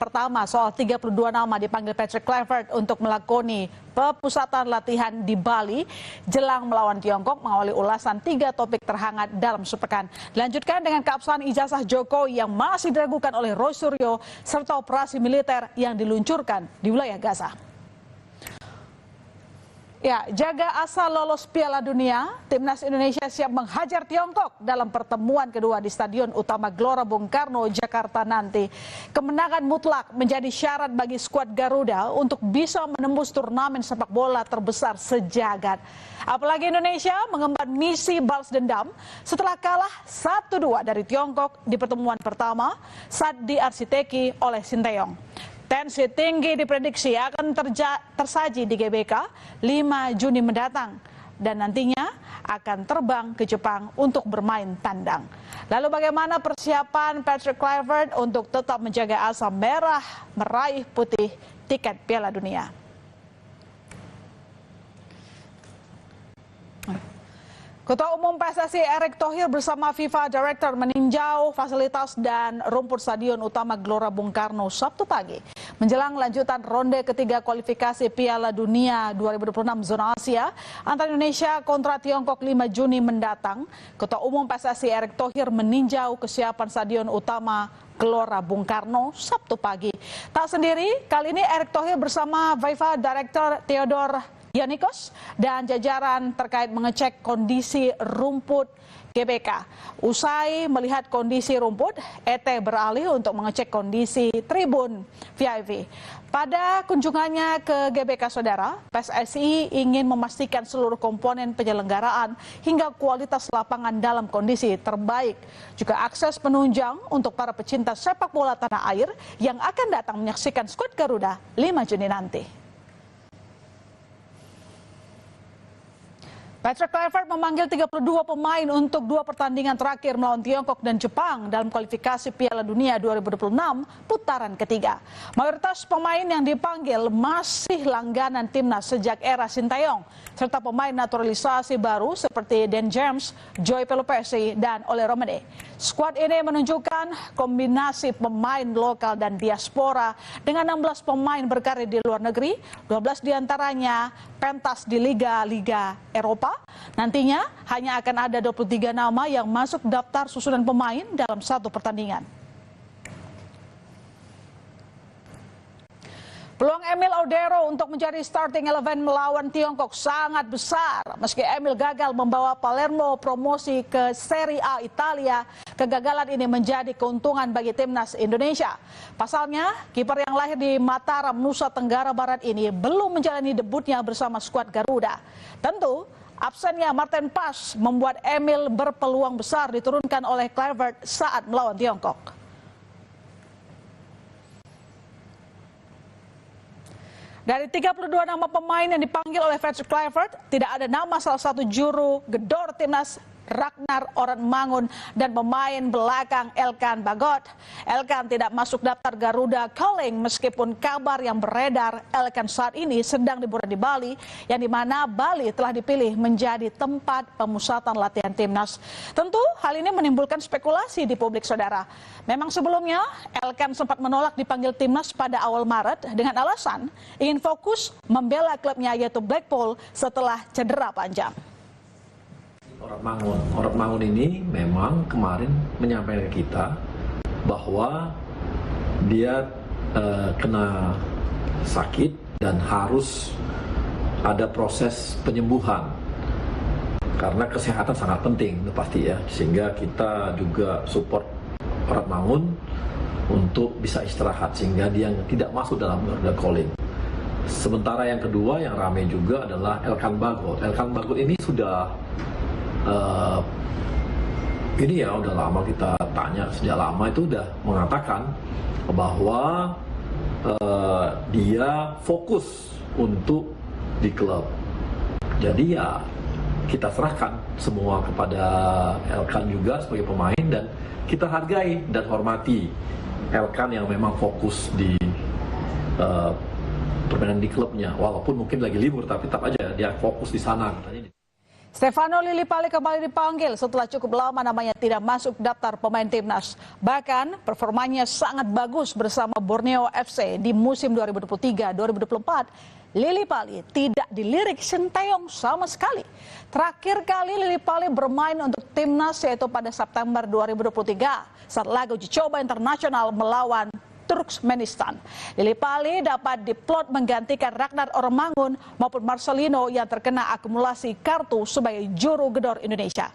pertama soal 32 nama dipanggil Patrick Kluivert untuk melakoni pepusatan latihan di Bali jelang melawan Tiongkok, mengawali ulasan 3 topik terhangat dalam sepekan. Dilanjutkan dengan keabsahan ijazah Jokowi yang masih diragukan oleh Roy Suryo serta operasi militer yang diluncurkan di wilayah Gaza. Ya, jaga asa lolos Piala Dunia, Timnas Indonesia siap menghajar Tiongkok dalam pertemuan kedua di Stadion Utama Gelora Bung Karno, Jakarta nanti. Kemenangan mutlak menjadi syarat bagi skuad Garuda untuk bisa menembus turnamen sepak bola terbesar sejagat. Apalagi Indonesia mengemban misi balas dendam setelah kalah 1-2 dari Tiongkok di pertemuan pertama saat diarsiteki oleh Sinteyong. Tensi tinggi diprediksi akan tersaji di GBK 5 Juni mendatang dan nantinya akan terbang ke Jepang untuk bermain tandang. Lalu bagaimana persiapan Patrick Kluivert untuk tetap menjaga asa merah meraih putih tiket Piala Dunia? Ketua Umum PSSI Erick Thohir bersama FIFA Director meninjau fasilitas dan rumput Stadion Utama Gelora Bung Karno Sabtu pagi. Menjelang lanjutan ronde ketiga kualifikasi Piala Dunia 2026 zona Asia antara Indonesia kontra Tiongkok 5 Juni mendatang, Ketua Umum PSSI Erick Thohir meninjau kesiapan Stadion Utama Gelora Bung Karno Sabtu pagi. Tak sendiri, kali ini Erick Thohir bersama FIFA Director Theodor Yanikos dan jajaran terkait mengecek kondisi rumput GBK. Usai melihat kondisi rumput, ET beralih untuk mengecek kondisi tribun VIP. Pada kunjungannya ke GBK Saudara, PSSI ingin memastikan seluruh komponen penyelenggaraan hingga kualitas lapangan dalam kondisi terbaik. Juga akses penunjang untuk para pecinta sepak bola tanah air yang akan datang menyaksikan skuad Garuda 5 Juni nanti. Patrick Kluivert memanggil 32 pemain untuk 2 pertandingan terakhir melawan Tiongkok dan Jepang dalam kualifikasi Piala Dunia 2026 putaran ketiga. Mayoritas pemain yang dipanggil masih langganan timnas sejak era Sinteyong, serta pemain naturalisasi baru seperti Dan James, Joy Pelupesi, dan Ole Romane. Skuad ini menunjukkan kombinasi pemain lokal dan diaspora dengan 16 pemain berkarir di luar negeri, 12 diantaranya pentas di liga-liga Eropa. Nantinya hanya akan ada 23 nama yang masuk daftar susunan pemain dalam satu pertandingan. Peluang Emil Audero untuk menjadi starting 11 melawan Tiongkok sangat besar. Meski Emil gagal membawa Palermo promosi ke Serie A Italia, kegagalan ini menjadi keuntungan bagi timnas Indonesia. Pasalnya, kiper yang lahir di Mataram, Nusa Tenggara Barat ini belum menjalani debutnya bersama skuad Garuda. Tentu, absennya Martin Paes membuat Emil berpeluang besar diturunkan oleh Kluivert saat melawan Tiongkok. Dari 32 nama pemain yang dipanggil oleh Patrick Kluivert, tidak ada nama salah satu juru gedor timnas Ragnar Oranmangun dan pemain belakang Elkan Bagot. Elkan tidak masuk daftar Garuda Calling meskipun kabar yang beredar Elkan saat ini sedang liburan di Bali, yang dimana Bali telah dipilih menjadi tempat pemusatan latihan timnas. Tentu hal ini menimbulkan spekulasi di publik saudara. Memang sebelumnya Elkan sempat menolak dipanggil timnas pada awal Maret dengan alasan ingin fokus membela klubnya yaitu Blackpool setelah cedera panjang. Oranmangun ini memang kemarin menyampaikan ke kita bahwa dia kena sakit dan harus ada proses penyembuhan karena kesehatan sangat penting pasti ya, sehingga kita juga support Oranmangun untuk bisa istirahat sehingga dia tidak masuk dalam Garuda Calling. Sementara yang kedua yang ramai juga adalah Elkan Bagot. Elkan Bagot ini sudah ini ya udah lama kita tanya, sejak lama itu udah mengatakan bahwa dia fokus untuk di klub. Jadi ya kita serahkan semua kepada Elkan juga sebagai pemain dan kita hargai dan hormati Elkan yang memang fokus di permainan di klubnya, walaupun mungkin lagi libur tapi tetap aja dia fokus di sana. Stefano Lillipali kembali dipanggil setelah cukup lama namanya tidak masuk daftar pemain timnas. Bahkan performanya sangat bagus bersama Borneo FC di musim 2023-2024. Lillipali tidak dilirik Sinteyong sama sekali. Terakhir kali Lillipali bermain untuk timnas yaitu pada September 2023 saat laga uji coba internasional melawan Turkmenistan. Lillipali dapat diplot menggantikan Ragnar Ormangun maupun Marcelino yang terkena akumulasi kartu sebagai juru gedor Indonesia.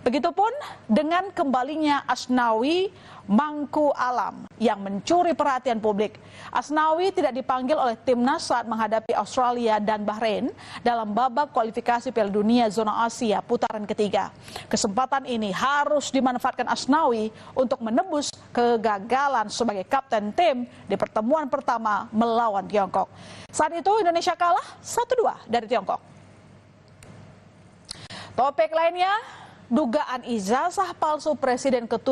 Begitupun dengan kembalinya Asnawi Mangku Alam yang mencuri perhatian publik. Asnawi tidak dipanggil oleh timnas saat menghadapi Australia dan Bahrain dalam babak kualifikasi Piala Dunia Zona Asia putaran ketiga. Kesempatan ini harus dimanfaatkan Asnawi untuk menebus kegagalan sebagai kapten tim di pertemuan pertama melawan Tiongkok. Saat itu Indonesia kalah 1-2 dari Tiongkok. Topik lainnya, dugaan ijazah palsu Presiden ke-7